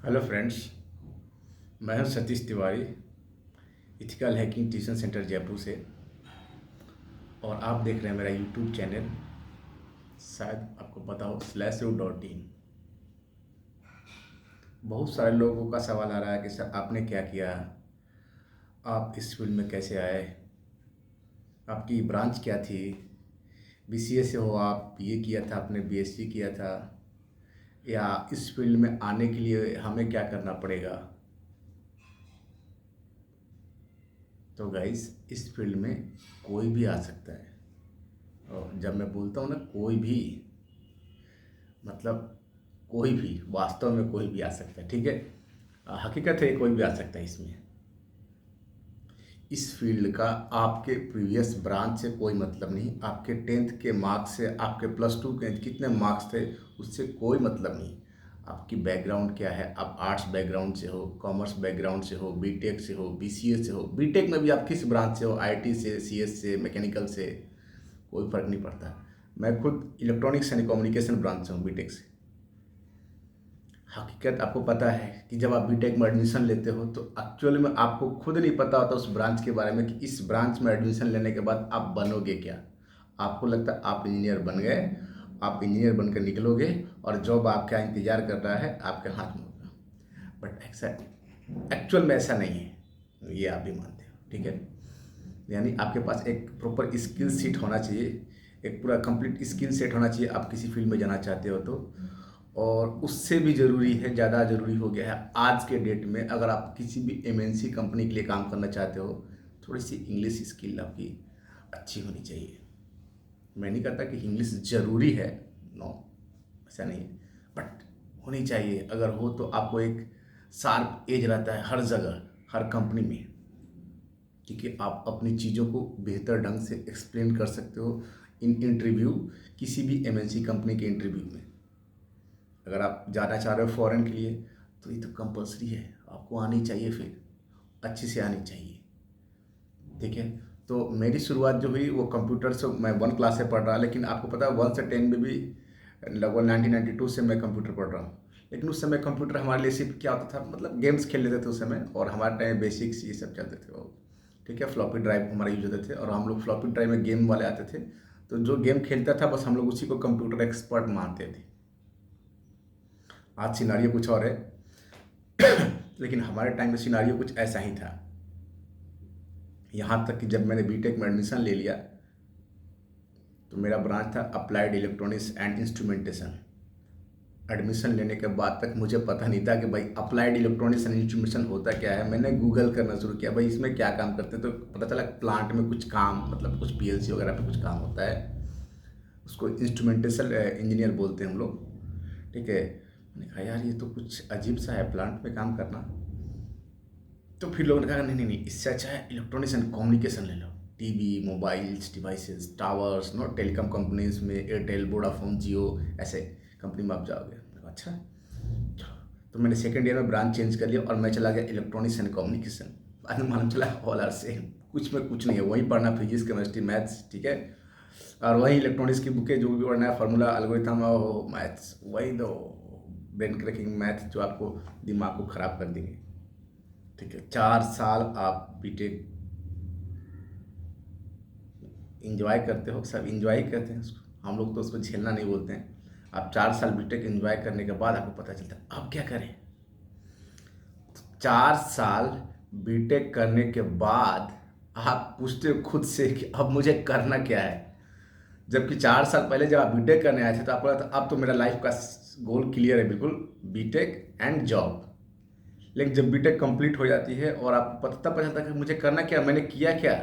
Hello friends, मैं हूं Satish Tiwari, ethical hacking tuition centre Jaipur से। और आप देख रहे हैं मेरा यूट्यूब चैनल, शायद आपको पता हो /u.in। बहुत सारे लोगों का सवाल आ रहा है कि सर आपने क्या किया, आप इस फील्ड में कैसे आए, आपकी ब्रांच क्या थी, बीसीए से हो, आप बीए किया था, आपने बीएससी किया था, या इस फील्ड में आने के लिए हमें क्या करना पड़ेगा। तो गाइस, इस फील्ड में कोई भी आ सकता है। और जब मैं बोलता हूँ ना कोई भी, मतलब कोई भी, वास्तव में कोई भी आ सकता है, ठीक है। हकीकत है, कोई भी आ सकता है इसमें। इस फील्ड का आपके प्रीवियस ब्रांच से कोई मतलब नहीं, आपके 10th के मार्क्स से, आपके +2 के कितने मार्क्स थे उससे कोई मतलब नहीं। आपकी बैकग्राउंड क्या है, आप आर्ट्स बैकग्राउंड से हो, कॉमर्स बैकग्राउंड से हो, बीटेक से हो, बीसीए से हो, बीटेक में भी आप किस ब्रांच से हो, आईटी से, सीएस से, मैकेनिकल से, कोई फ़र्क नहीं पड़ता। मैं खुद इलेक्ट्रॉनिक्स एंड कम्युनिकेशन ब्रांच से हूँ, बीटेक से। हकीकत आपको पता है कि जब आप बीटेक में एडमिशन लेते हो तो एक्चुअली में आपको खुद नहीं पता होता उस ब्रांच के बारे में कि इस ब्रांच में एडमिशन लेने के बाद आप बनोगे क्या। आपको लगता है आप इंजीनियर बन गए, आप इंजीनियर बनकर निकलोगे और जॉब आपका इंतज़ार कर रहा है आपके हाथ में होगा। बट ऐसा एक्चुअल में ऐसा नहीं है, ये आप भी मानते हो, ठीक है। यानी आपके पास एक प्रॉपर स्किल सेट होना चाहिए, एक पूरा कंप्लीट स्किल सेट होना चाहिए आप किसी फील्ड में जाना चाहते हो तो। और उससे भी ज़रूरी है, ज़्यादा ज़रूरी हो गया है आज के डेट में, अगर आप किसी भी एमएनसी कंपनी के लिए काम करना चाहते हो, थोड़ी सी इंग्लिश स्किल आपकी अच्छी होनी चाहिए। मैं नहीं कहता कि इंग्लिश ज़रूरी है, नो, ऐसा नहीं है, बट होनी चाहिए। अगर हो तो आपको एक शार्प एज रहता है हर जगह, हर कंपनी में, क्योंकि आप अपनी चीज़ों को बेहतर ढंग से एक्सप्लेन कर सकते हो इन इंटरव्यू, किसी भी एमएनसी कंपनी के इंटरव्यू में। अगर आप जाना चाह रहे हो फॉरेन के लिए तो ये तो कंपलसरी है, आपको आनी चाहिए, फिर अच्छी से आनी चाहिए, ठीक है। तो मेरी शुरुआत जो हुई वो कंप्यूटर से, मैं 1 क्लास से पढ़ रहा, लेकिन आपको पता है 1 से 10 में भी लगभग 1992 से मैं कंप्यूटर पढ़ रहा हूँ। लेकिन उस समय कंप्यूटर हमारे लिए सिर्फ क्या होता था, मतलब गेम्स खेल लेते थे उस समय, और हमारे टाइम बेसिक्स ये सब चलते थे वो, ठीक है। फ्लॉपी ड्राइव हमारा यूज होते थे और हम लोग फ्लॉपी ड्राइव में गेम वाले आते थे, तो जो गेम खेलता था बस हम लोग उसी को कंप्यूटर एक्सपर्ट मानते थे। आज सिनारियो कुछ और है, लेकिन हमारे टाइम में सिनारियो कुछ ऐसा ही था। यहाँ तक कि जब मैंने बीटेक में एडमिशन ले लिया तो मेरा ब्रांच था applied electronics and instrumentation. Admission लेने के बाद तक मुझे पता नहीं था कि भाई अप्लाइड इलेक्ट्रॉनिक्स एंड इंस्ट्रूमेंटेशन होता क्या है। मैंने गूगल करना शुरू किया, भाई इसमें क्या काम करते हैं, तो पता चला प्लांट में कुछ काम, मतलब कुछ पीएलसी वगैरह पे कुछ काम होता है, उसको इंस्ट्रूमेंटेशन इंजीनियर बोलते हैं हम लोग, ठीक है। मैंने कहा यार ये तो कुछ अजीब सा है प्लांट में काम करना। तो फिर लोगों ने कहा नहीं नहीं नहीं, इससे अच्छा है इलेक्ट्रॉनिक्स एंड कम्युनिकेशन ले लो, TV, mobiles, devices, towers, no, telecom companies में एयरटेल, वोडाफोन, जियो, ऐसे कंपनी में आप जाओगे। मैंने कहा अच्छा चलो। तो मैंने सेकेंड ईयर में ब्रांच चेंज कर लिया और मैं चला गया इलेक्ट्रॉनिक्स एंड कम्युनिकेशन। बाद में मालूम चला ऑल आर सेम, कुछ में कुछ नहीं है, वहीं पढ़ना फिजिक्स, केमिस्ट्री, मैथ्स, ठीक है। और वही इलेक्ट्रॉनिक्स की बुकें जो भी पढ़ना है, फार्मूला, एल्गोरिथम और मैथ्स, वही दो ब्रेन क्रैकिंग मैथ जो आपको दिमाग को ख़राब कर देंगे, ठीक है। 4 साल आप बीटेक इंजॉय करते हो, सब इंजॉय करते हैं उसको, हम लोग तो उसको झेलना नहीं बोलते हैं। आप 4 साल बीटेक इंजॉय करने के बाद आपको पता चलता है अब क्या करें। 4 साल बीटेक करने के बाद आप पूछते हो खुद से कि अब मुझे करना क्या है। जबकि 4 साल पहले जब आप बीटेक करने आए थे तो आपको लगता अब तो मेरा लाइफ का गोल क्लियर है बिल्कुल, बीटेक एंड जॉब। लेकिन जब बीटेक कंप्लीट हो जाती है और आपको पता चलता है कि मुझे करना क्या, मैंने किया क्या।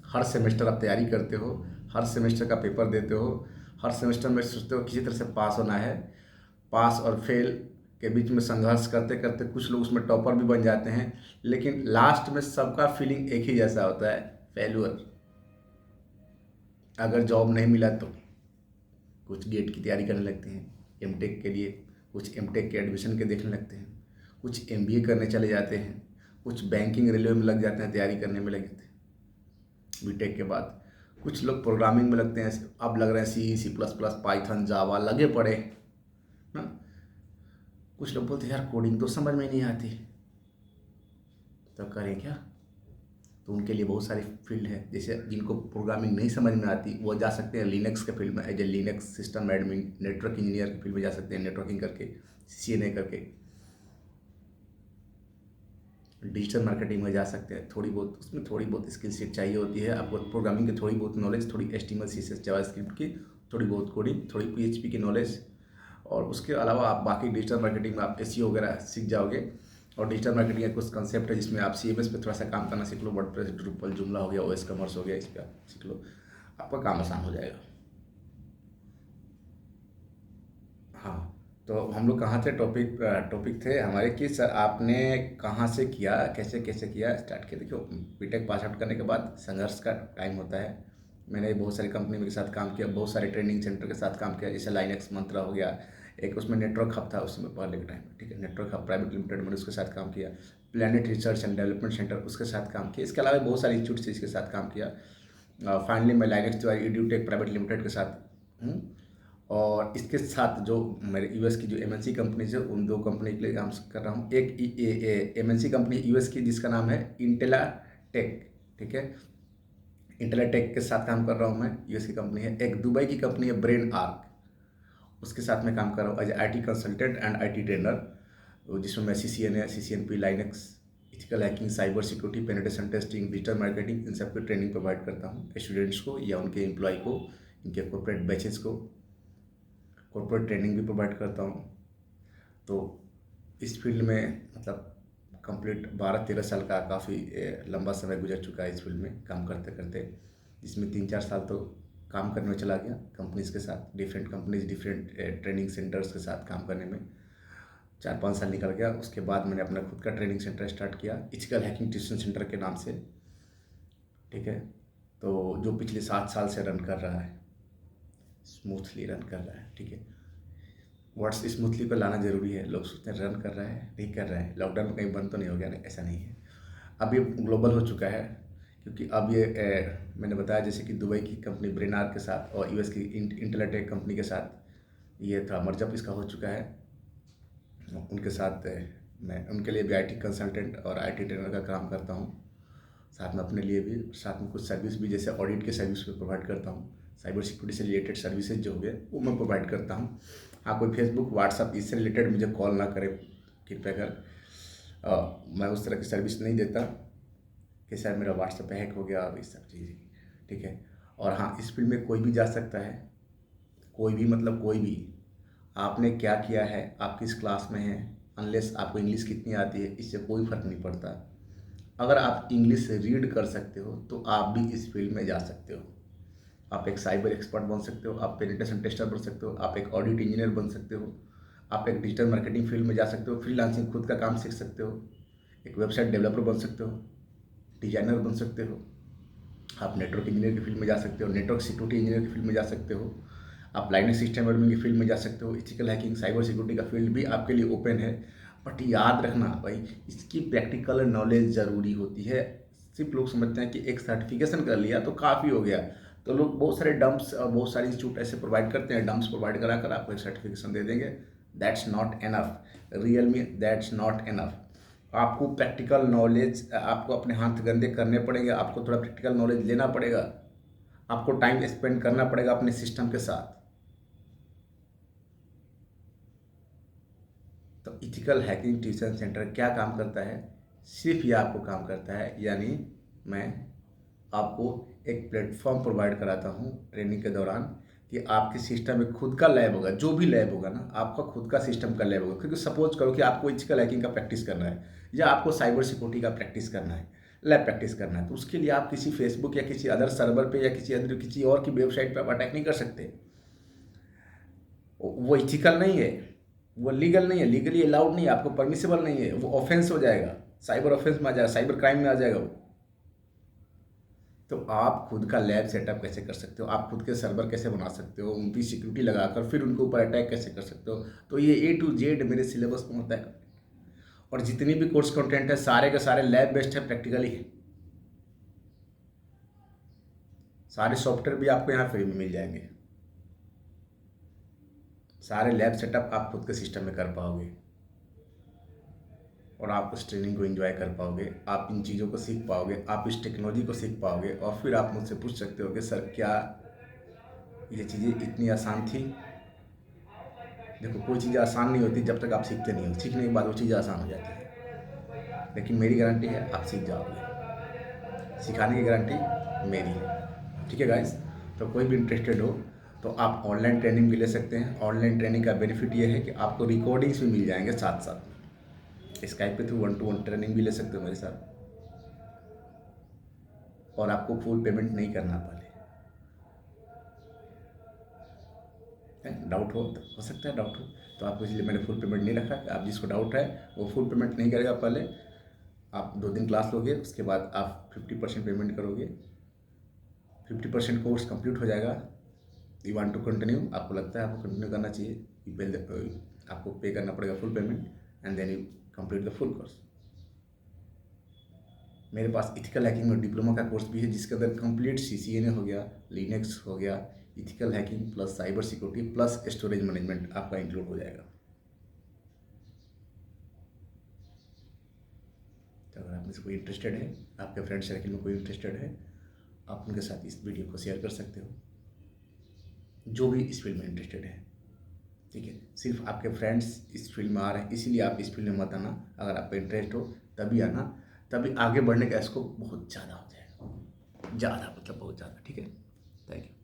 हर सेमेस्टर आप तैयारी करते हो, हर सेमेस्टर का पेपर देते हो, हर सेमेस्टर में सोचते हो किसी तरह से पास होना है। पास और फेल के बीच में संघर्ष करते करते कुछ लोग उसमें टॉपर भी बन जाते हैं, लेकिन लास्ट में सबका फीलिंग एक ही जैसा होता है, फेल्यूर। अगर जॉब नहीं मिला तो कुछ गेट की तैयारी करने लगते हैं एमटेक के लिए, कुछ एमटेक के एडमिशन के देखने लगते हैं, कुछ एमबीए करने चले जाते हैं, कुछ बैंकिंग रेलवे में लग जाते हैं, तैयारी करने में लग जाते हैं बीटेक के बाद। कुछ लोग प्रोग्रामिंग में लगते हैं, अब लग रहे हैं सी, सी प्लस प्लस, पाइथन, जावा, लगे पड़े ना। कुछ लोग बोलते हैं यार कोडिंग तो समझ में नहीं आती, तो करें क्या? तो उनके लिए बहुत सारी फील्ड है। जैसे जिनको प्रोग्रामिंग नहीं समझ में आती वो जा सकते हैं लिनक्स के फील्ड में, as a Linux system admin, network engineer के फील्ड में जा सकते हैं, नेटवर्किंग करके, CNA करके। डिजिटल मार्केटिंग में जा सकते हैं, थोड़ी बहुत उसमें थोड़ी बहुत स्किल सेट चाहिए होती है आपको, प्रोग्रामिंग की थोड़ी बहुत नॉलेज, थोड़ी HTML CSS जावास्क्रिप्ट की थोड़ी बहुत कोडिंग, थोड़ी PHP की नॉलेज, और उसके अलावा आप बाकी डिजिटल मार्केटिंग में आप SEO वगैरह सीख जाओगे। और डिजिटल मार्केटिंग का कुछ कंसेप्ट है जिसमें आप CMS पे थोड़ा सा काम करना सीख लो, वर्डप्रेस, ड्रुपल, जुमला हो गया, OS कॉमर्स हो गया, इस पर आप सीख लो, आपका काम आसान हो जाएगा। हाँ, तो हम लोग कहाँ थे? टॉपिक थे हमारे कि सर आपने कहाँ से किया, कैसे कैसे किया, स्टार्ट किया। देखो, बीटेक पास आउट करने के बाद संघर्ष का टाइम होता है। मैंने बहुत सारी कंपनी के साथ काम किया, बहुत सारे ट्रेनिंग सेंटर के साथ काम किया, जैसे लाइनेक्स मंत्रा हो गया, एक उसमें नेटवर्क हब था उसमें पहले के टाइम में, ठीक है, नेटवर्क हब प्राइवेट लिमिटेड, मैंने उसके साथ काम किया। Planet research and development centre, उसके साथ काम किया। इसके अलावा बहुत सारे इंस्टीट्यूट से इसके साथ काम किया। फाइनली मैं लाइनेक्स जो है एड्यूटेक प्राइवेट लिमिटेड के साथ हूँ। और इसके साथ जो मेरे US की जो MNC कंपनीज है उन 2 कंपनी के लिए काम कर रहा हूँ। एक MNC कंपनी US की जिसका नाम है इंटेला टेक, ठीक है, इंटेला टेक के साथ काम कर रहा हूँ मैं, US की कंपनी है। एक दुबई की कंपनी है ब्रेन आर्क, उसके साथ मैं काम कर रहा हूँ as IT consultant and IT trainer, जिसमें मैं CCNA, CCNP, Linux, ethical hacking, cyber security, penetration testing, digital marketing, इन सब की ट्रेनिंग प्रोवाइड करता हूँ स्टूडेंट्स को या उनके एम्प्लॉय को, इनके कॉर्पोरेट बैचेस को। कॉर्पोरेट ट्रेनिंग भी प्रोवाइड करता हूँ। तो इस फील्ड में मतलब कंप्लीट 12-13 साल का काफ़ी लंबा समय गुजर चुका है इस फील्ड में काम करते करते, जिसमें 3-4 साल तो काम करने में चला गया कंपनीज के साथ, different companies, different training centres के साथ काम करने में 4-5 साल निकल गया। उसके बाद मैंने अपना खुद का ट्रेनिंग सेंटर स्टार्ट किया, इथिकल हैकिंग ट्यूशन सेंटर के नाम से, ठीक है, तो जो पिछले 7 साल से रन कर रहा है, स्मूथली रन कर रहा है, ठीक है। वर्ड्स स्मूथली पर लाना जरूरी है। लोग सोचते हैं रन कर रहा है, नहीं कर रहा है, लॉकडाउन में कहीं बंद तो नहीं हो गया, नहीं, ऐसा नहीं है। अब ये ग्लोबल हो चुका है, क्योंकि अब ये मैंने बताया जैसे कि दुबई की कंपनी ब्रेनार के साथ और US की इंटेलेटेक कंपनी के साथ ये थोड़ा मर्जअप इसका हो चुका है। उनके साथ मैं उनके लिए भी IT कंसल्टेंट और IT ट्रेनर का काम करता हूँ, साथ में अपने लिए भी, साथ में कुछ सर्विस भी, जैसे ऑडिट के सर्विस भी प्रोवाइड करता हूँ। साइबर सिक्योरिटी से रिलेटेड सर्विसेज जो हो गए वो मैं प्रोवाइड करता हूँ। हाँ, कोई फेसबुक, व्हाट्सअप इससे रिलेटेड मुझे कॉल ना करे कृपया कर, मैं उस तरह की सर्विस नहीं देता कि सर मेरा व्हाट्सअप हैक हो गया और इस सब चीज़ें, ठीक है। और हाँ, इस फील्ड में कोई भी जा सकता है, कोई भी मतलब कोई भी। आपने क्या किया है, आप किस क्लास में हैं, अनलेस आपको इंग्लिश कितनी आती है, इससे कोई फ़र्क नहीं पड़ता। अगर आप इंग्लिश रीड कर सकते हो तो आप भी इस फील्ड में जा सकते हो। आप एक साइबर एक्सपर्ट बन सकते हो, आप पेनिट्रेशन टेस्टर बन सकते हो, आप एक ऑडिट इंजीनियर बन सकते हो, आप एक डिजिटल मार्केटिंग फील्ड में जा सकते हो, फ्रीलांसिंग खुद का काम सीख सकते हो, एक वेबसाइट डेवलपर बन सकते हो, डिजाइनर बन सकते हो, आप नेटवर्क इंजीनियर की फील्ड में जा सकते हो, नेटवर्क सिक्योरिटी इंजीनियर की फील्ड में जा सकते हो, आप लाइनेक्स सिस्टम एडमिन की फील्ड में जा सकते हो, इथिकल हैकिंग, साइबर सिक्योरिटी का फील्ड भी आपके लिए ओपन है। बट याद रखना भाई, इसकी प्रैक्टिकल नॉलेज ज़रूरी होती है। सिर्फ लोग समझते हैं कि एक सर्टिफिकेशन कर लिया तो काफ़ी हो गया, तो लोग बहुत सारे डम्प्स और बहुत सारे इंस्टीट्यूट ऐसे प्रोवाइड करते हैं, डम्प्स प्रोवाइड करा कर आपको एक सर्टिफिकेशन दे देंगे। दैट्स नॉट एनफ, रियल में दैट्स नॉट एनफ। आपको प्रैक्टिकल नॉलेज, आपको अपने हाथ गंदे करने पड़ेंगे, आपको थोड़ा प्रैक्टिकल नॉलेज लेना पड़ेगा, आपको टाइम स्पेंड करना पड़ेगा अपने सिस्टम के साथ। तो इथिकल हैकिंग ट्यूशन सेंटर क्या काम करता है? सिर्फ ये आपको काम करता है, यानी मैं आपको एक प्लेटफॉर्म प्रोवाइड कराता हूँ ट्रेनिंग के दौरान, कि आपके सिस्टम में खुद का लैब होगा, जो भी लैब होगा ना, आपका खुद का सिस्टम का लैब होगा। क्योंकि सपोज करो कि आपको इथिकल हैकिंग का प्रैक्टिस करना है, या आपको साइबर सिक्योरिटी का प्रैक्टिस करना है, लैब प्रैक्टिस करना है, तो उसके लिए आप किसी फेसबुक या किसी अदर सर्वर पे या किसी और की वेबसाइट पे आप अटैक नहीं कर सकते। वो इथिकल नहीं है, वो लीगल नहीं है, लीगली अलाउड नहीं है, आपको परमिसेबल नहीं है, वो ऑफेंस हो जाएगा, साइबर ऑफेंस में आ जाएगा, साइबर क्राइम में आ जाएगा वो। तो आप खुद का लैब सेटअप कैसे कर सकते हो, आप खुद के सर्वर कैसे बना सकते हो, उनकी सिक्योरिटी लगाकर फिर उनके ऊपर अटैक कैसे कर सकते हो, तो ये A to Z मेरे सिलेबस में होता है। और जितनी भी कोर्स कंटेंट है सारे के सारे लैब बेस्ड है, प्रैक्टिकली है। सारे सॉफ्टवेयर भी आपको यहाँ फ्री में मिल जाएंगे, सारे लैब सेटअप आप खुद के सिस्टम में कर पाओगे। और आप उस ट्रेनिंग को एंजॉय कर पाओगे, आप इन चीज़ों को सीख पाओगे, आप इस टेक्नोलॉजी को सीख पाओगे, और फिर आप मुझसे पूछ सकते हो कि सर क्या ये चीज़ें इतनी आसान थी। देखो, कोई चीज़ आसान नहीं होती जब तक आप सीखते नहीं हो, सीखने के बाद वो चीज़ आसान हो जाती है। लेकिन मेरी गारंटी है आप सीख जाओगे, सिखाने की गारंटी मेरी है। ठीक है गाइस, तो कोई भी इंटरेस्टेड हो तो आप ऑनलाइन ट्रेनिंग भी ले सकते हैं। ऑनलाइन ट्रेनिंग का बेनिफिट ये है कि आपको रिकॉर्डिंग्स भी मिल जाएंगे साथ साथ। स्काइप पे थ्रू 1-to-1 ट्रेनिंग भी ले सकते हो मेरे साथ, और आपको फुल पेमेंट नहीं करना पड़े। डाउट हो सकता है डाउट हो, तो आपको इसलिए मैंने फुल पेमेंट नहीं रखा। आप जिसको डाउट है वो फुल पेमेंट नहीं करेगा। पहले आप 2 दिन क्लास लोगे, उसके बाद आप 50% पेमेंट करोगे। 50% कोर्स कंप्लीट हो जाएगा। यू वांट टू कंटिन्यू, आपको लगता है आपको कंटिन्यू करना चाहिए, यू पे, आपको पे करना पड़ेगा full payment, and then you complete the full course. मेरे पास इथिकल हैकिंग में डिप्लोमा का कोर्स भी है, जिसके अंदर कंप्लीट CCNA हो गया, लिनक्स हो गया, ethical hacking plus cyber security plus storage management आपका इंक्लूड हो जाएगा। तो अगर आप में से कोई इंटरेस्टेड है, आपके फ्रेंड सर्कल में कोई इंटरेस्टेड है, आप उनके साथ इस वीडियो को शेयर कर सकते हो, जो भी इस फील्ड में इंटरेस्टेड है। ठीक है, सिर्फ आपके फ्रेंड्स इस फील्ड में आ रहे हैं इसीलिए आप इस फील्ड में मत आना। अगर आपका इंटरेस्ट हो तभी आना, तभी आगे बढ़ने का स्कोप बहुत ज़्यादा हो जाएगा, ज़्यादा मतलब बहुत ज़्यादा। ठीक है, थैंक यू।